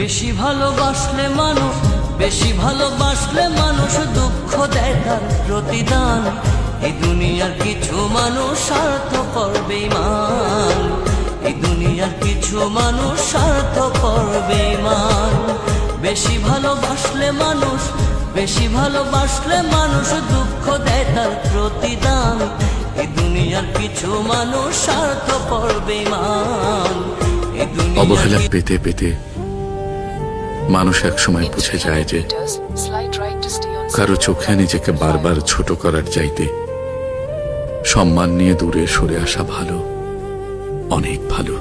বেশি ভালোবাসলে মানুষ, বেশি ভালোবাসলে মানুষ দুঃখ দেয় তার প্রতিদান। এই দুনিয়ার কিছু মানুষ স্বার্থপর বেঈমান, এই দুনিয়ার কিছু মানুষ স্বার্থপর বেঈমান। বেশি ভালোবাসলে মানুষ, বেশি ভালোবাসলে মানুষ দুঃখ দেয় তার প্রতিদান। এই দুনিয়ার কিছু মানুষ স্বার্থপর বেঈমান। অবহেলা পেতে পেতে মানুষ একসময় বুঝে যায় যে কারো চোখে নিজেকে বারবার ছোট করার চাইতে সম্মান নিয়ে দূরে সরে আসা ভালো, অনেক ভালো।